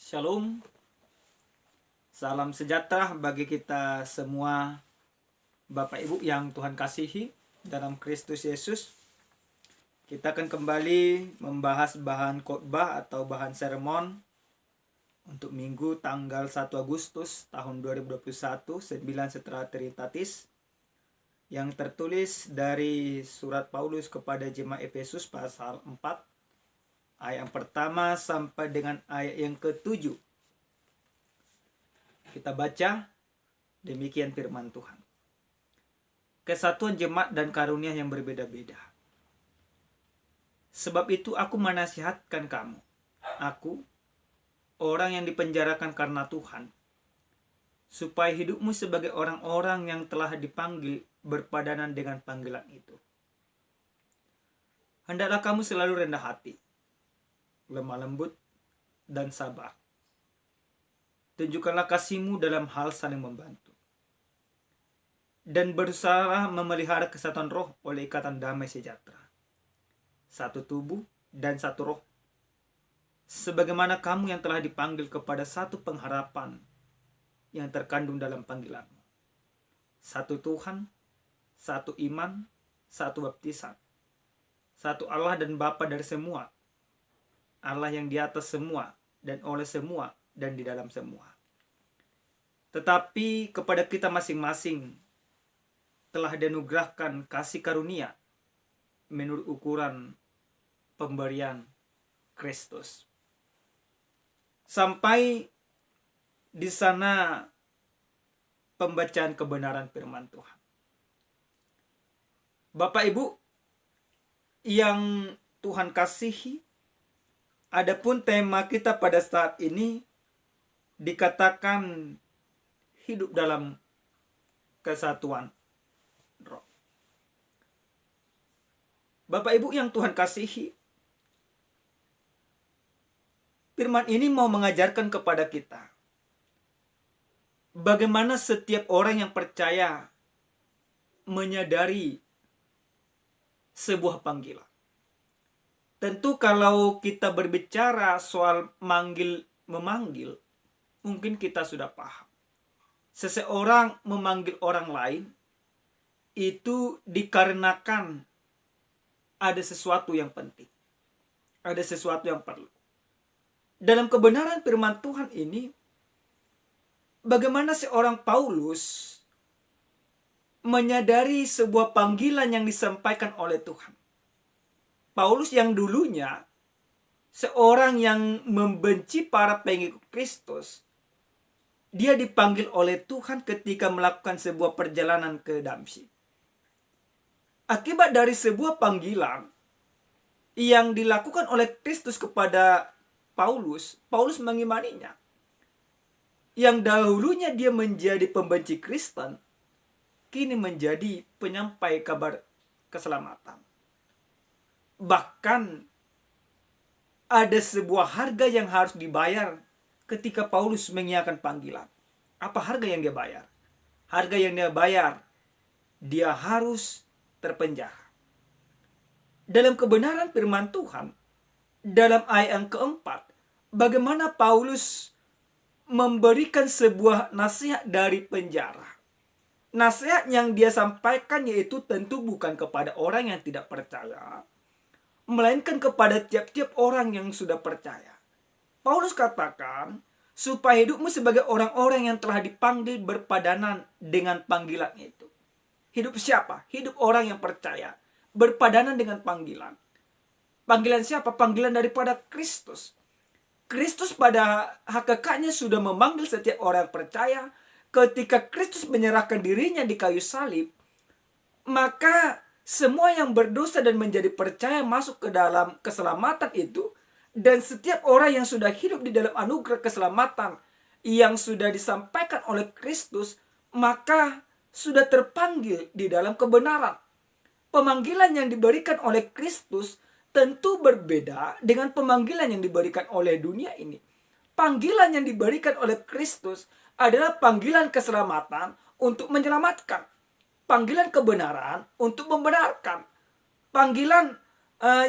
Shalom, salam sejahtera bagi kita semua Bapak Ibu yang Tuhan kasihi dalam Kristus Yesus. Kita akan kembali membahas bahan khotbah atau bahan sermon untuk Minggu tanggal 1 Agustus tahun 2021, 9 setelah Trinitatis, yang tertulis dari surat Paulus kepada jemaat Efesus pasal 4 ayat yang pertama sampai dengan ayat yang ke-7. Kita baca demikian firman Tuhan. Kesatuan jemaat dan karunia yang berbeda-beda. Sebab itu aku menasihatkan kamu, aku, orang yang dipenjarakan karena Tuhan, supaya hidupmu sebagai orang-orang yang telah dipanggil berpadanan dengan panggilan itu. Hendaklah kamu selalu rendah hati, lemah lembut, dan sabar. Tunjukkanlah kasihmu dalam hal saling membantu. Dan berusaha memelihara kesatuan roh oleh ikatan damai sejahtera. Satu tubuh dan satu roh. Sebagaimana kamu yang telah dipanggil kepada satu pengharapan yang terkandung dalam panggilanmu. Satu Tuhan, satu iman, satu baptisan. Satu Allah dan Bapa dari semua. Allah yang di atas semua dan oleh semua dan di dalam semua. Tetapi kepada kita masing-masing telah dianugerahkan kasih karunia menurut ukuran pemberian Kristus. Sampai di sana pembacaan kebenaran firman Tuhan. Bapak Ibu yang Tuhan kasihi, adapun tema kita pada saat ini dikatakan hidup dalam kesatuan roh. Bapak Ibu yang Tuhan kasihi, firman ini mau mengajarkan kepada kita bagaimana setiap orang yang percaya menyadari sebuah panggilan. Tentu kalau kita berbicara soal memanggil, mungkin kita sudah paham. Seseorang memanggil orang lain itu dikarenakan ada sesuatu yang penting. Ada sesuatu yang perlu. Dalam kebenaran firman Tuhan ini, bagaimana seorang Paulus menyadari sebuah panggilan yang disampaikan oleh Tuhan. Paulus yang dulunya seorang yang membenci para pengikut Kristus, dia dipanggil oleh Tuhan ketika melakukan sebuah perjalanan ke Damsyik. Akibat dari sebuah panggilan yang dilakukan oleh Kristus kepada Paulus, Paulus mengimaninya. Yang dahulunya dia menjadi pembenci Kristen, kini menjadi penyampai kabar keselamatan. Bahkan ada sebuah harga yang harus dibayar ketika Paulus mengiyakan panggilan. Apa harga yang dia bayar? Harga yang dia bayar, dia harus terpenjara. Dalam kebenaran firman Tuhan, dalam ayat yang keempat, bagaimana Paulus memberikan sebuah nasihat dari penjara. Nasihat yang dia sampaikan yaitu tentu bukan kepada orang yang tidak percaya, melainkan kepada tiap-tiap orang yang sudah percaya. Paulus katakan, supaya hidupmu sebagai orang-orang yang telah dipanggil berpadanan dengan panggilan itu. Hidup siapa? Hidup orang yang percaya, berpadanan dengan panggilan. Panggilan siapa? Panggilan daripada Kristus. Kristus pada hakikatnya sudah memanggil setiap orang percaya. Ketika Kristus menyerahkan dirinya di kayu salib, maka semua yang berdosa dan menjadi percaya masuk ke dalam keselamatan itu. Dan setiap orang yang sudah hidup di dalam anugerah keselamatan yang sudah disampaikan oleh Kristus, maka sudah terpanggil di dalam kebenaran. Pemanggilan yang diberikan oleh Kristus tentu berbeda dengan pemanggilan yang diberikan oleh dunia ini. Panggilan yang diberikan oleh Kristus adalah panggilan keselamatan untuk menyelamatkan. Panggilan kebenaran untuk membenarkan. Panggilan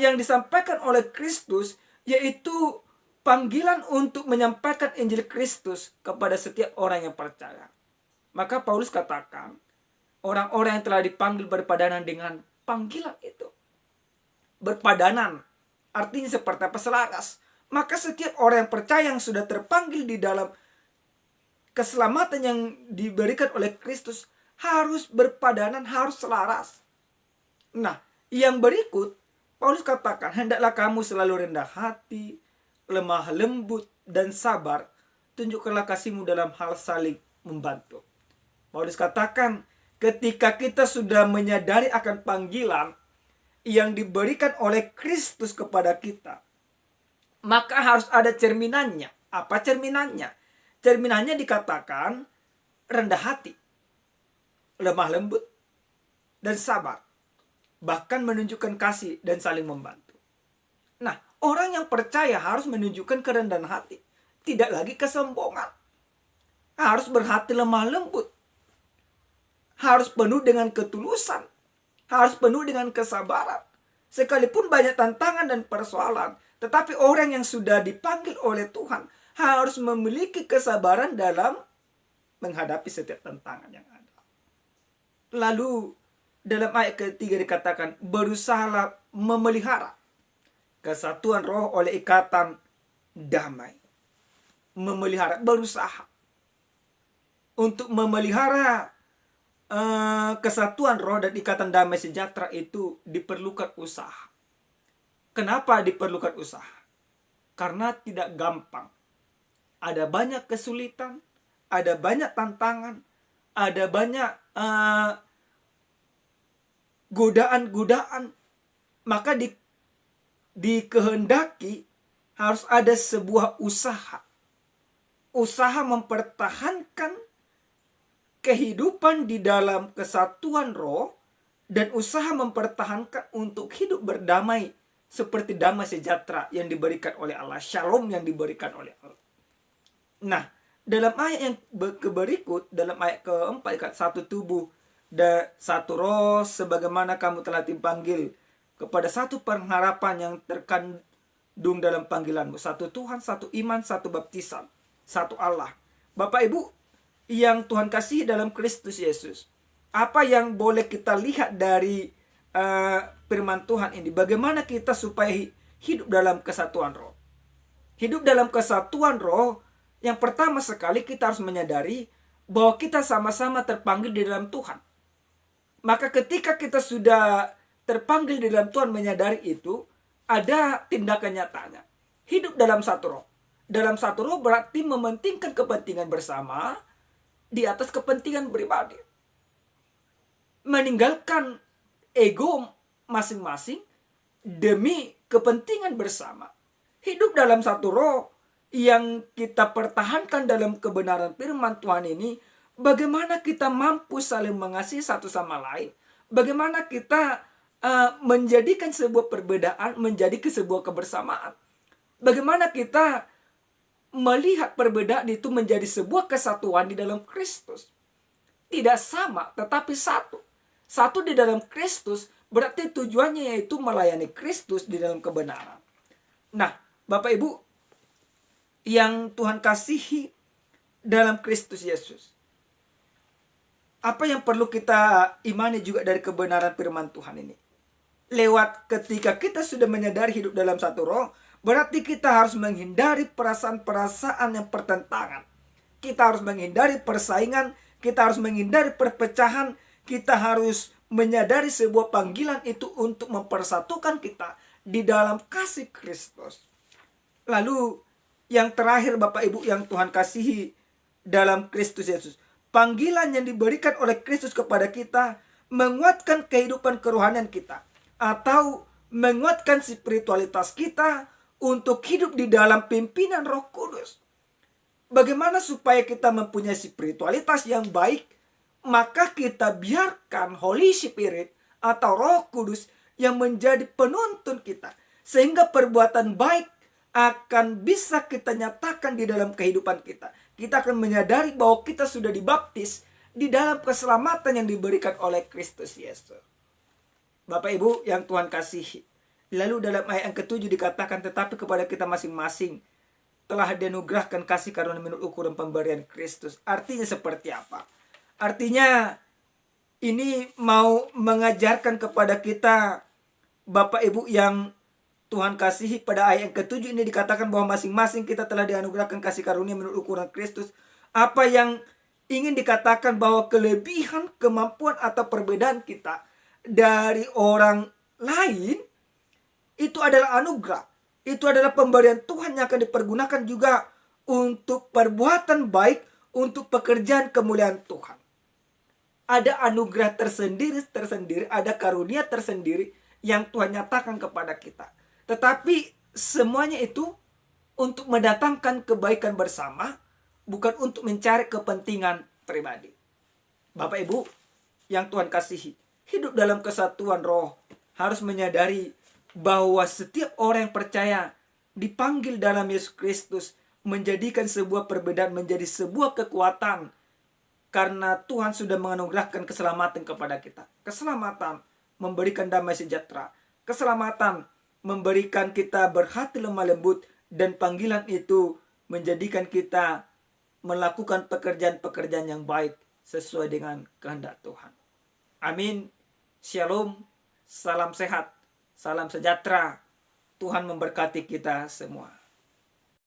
yang disampaikan oleh Kristus yaitu panggilan untuk menyampaikan Injil Kristus kepada setiap orang yang percaya. Maka Paulus katakan, orang-orang yang telah dipanggil berpadanan dengan panggilan itu. Berpadanan, artinya seperti apa? Selaras. Maka setiap orang yang percaya yang sudah terpanggil di dalam keselamatan yang diberikan oleh Kristus harus berpadanan, harus selaras. Nah, yang berikut Paulus katakan, hendaklah kamu selalu rendah hati, lemah lembut, dan sabar. Tunjukkanlah kasihmu dalam hal saling membantu. Paulus katakan, ketika kita sudah menyadari akan panggilan yang diberikan oleh Kristus kepada kita, maka harus ada cerminannya. Apa cerminannya? Cerminannya dikatakan rendah hati, lemah lembut, dan sabar. Bahkan menunjukkan kasih dan saling membantu. Nah, orang yang percaya harus menunjukkan kerendahan hati. Tidak lagi kesombongan. Harus berhati lemah lembut. Harus penuh dengan ketulusan. Harus penuh dengan kesabaran. Sekalipun banyak tantangan dan persoalan, tetapi orang yang sudah dipanggil oleh Tuhan harus memiliki kesabaran dalam menghadapi setiap tantangan yang ada. Lalu dalam ayat ketiga dikatakan, berusahalah memelihara kesatuan roh oleh ikatan damai. Memelihara, berusaha untuk memelihara kesatuan roh dan ikatan damai sejahtera itu diperlukan usaha. Kenapa diperlukan usaha? Karena tidak gampang. Ada banyak kesulitan, ada banyak tantangan, ada banyak godaan-godaan. Maka dikehendaki harus ada sebuah usaha. Usaha mempertahankan kehidupan di dalam kesatuan roh dan usaha mempertahankan untuk hidup berdamai seperti damai sejahtera yang diberikan oleh Allah, shalom yang diberikan oleh Allah. Nah, dalam ayat yang berikut, dalam ayat keempat, satu tubuh dan satu roh, sebagaimana kamu telah dipanggil kepada satu pengharapan yang terkandung dalam panggilanmu. Satu Tuhan, satu iman, satu baptisan, satu Allah. Bapak Ibu yang Tuhan kasih dalam Kristus Yesus, apa yang boleh kita lihat dari firman Tuhan ini? Bagaimana kita supaya hidup dalam kesatuan roh? Hidup dalam kesatuan roh, yang pertama sekali kita harus menyadari bahwa kita sama-sama terpanggil di dalam Tuhan. Maka ketika kita sudah terpanggil di dalam Tuhan, menyadari itu, ada tindakan nyatanya. Hidup dalam satu roh. Dalam satu roh berarti mementingkan kepentingan bersama di atas kepentingan pribadi. Meninggalkan ego masing-masing demi kepentingan bersama. Hidup dalam satu roh yang kita pertahankan dalam kebenaran firman Tuhan ini, bagaimana kita mampu saling mengasihi satu sama lain. Bagaimana kita menjadikan sebuah perbedaan menjadi sebuah kebersamaan. Bagaimana kita melihat perbedaan itu menjadi sebuah kesatuan di dalam Kristus. Tidak sama, tetapi satu. Satu di dalam Kristus berarti tujuannya yaitu melayani Kristus di dalam kebenaran. Nah, Bapak Ibu yang Tuhan kasihi dalam Kristus Yesus, apa yang perlu kita imani juga dari kebenaran firman Tuhan ini? Lewat ketika kita sudah menyadari hidup dalam satu roh, berarti kita harus menghindari perasaan-perasaan yang pertentangan. Kita harus menghindari persaingan, kita harus menghindari perpecahan, kita harus menyadari sebuah panggilan itu untuk mempersatukan kita di dalam kasih Kristus. Lalu yang terakhir Bapak Ibu yang Tuhan kasihi dalam Kristus Yesus, panggilan yang diberikan oleh Kristus kepada kita menguatkan kehidupan kerohanian kita atau menguatkan spiritualitas kita untuk hidup di dalam pimpinan Roh Kudus. Bagaimana supaya kita mempunyai spiritualitas yang baik? Maka kita biarkan Holy Spirit atau Roh Kudus yang menjadi penuntun kita, sehingga perbuatan baik akan bisa kita nyatakan di dalam kehidupan kita. Kita akan menyadari bahwa kita sudah dibaptis di dalam keselamatan yang diberikan oleh Kristus Yesus. Bapak Ibu yang Tuhan kasihi. Lalu dalam ayat yang ketujuh dikatakan, tetapi kepada kita masing-masing telah dianugerahkan kasih karunia menurut ukuran pemberian Kristus. Artinya seperti apa? Artinya ini mau mengajarkan kepada kita, Bapak Ibu yang Tuhan kasihi, pada ayat yang ke-7 ini dikatakan bahwa masing-masing kita telah dianugerahkan kasih karunia menurut ukuran Kristus. Apa yang ingin dikatakan bahwa kelebihan, kemampuan atau perbedaan kita dari orang lain itu adalah anugerah. Itu adalah pemberian Tuhan yang akan dipergunakan juga untuk perbuatan baik, untuk pekerjaan kemuliaan Tuhan. Ada anugerah tersendiri, ada karunia tersendiri yang Tuhan nyatakan kepada kita. Tetapi semuanya itu untuk mendatangkan kebaikan bersama, bukan untuk mencari kepentingan pribadi. Bapak Ibu yang Tuhan kasihi, hidup dalam kesatuan roh harus menyadari bahwa setiap orang yang percaya dipanggil dalam Yesus Kristus menjadikan sebuah perbedaan menjadi sebuah kekuatan, karena Tuhan sudah menganugerahkan keselamatan kepada kita. Keselamatan memberikan damai sejahtera, keselamatan memberikan kita berhati lemah lembut, dan panggilan itu menjadikan kita melakukan pekerjaan-pekerjaan yang baik sesuai dengan kehendak Tuhan. Amin. Shalom. Salam sehat. Salam sejahtera. Tuhan memberkati kita semua.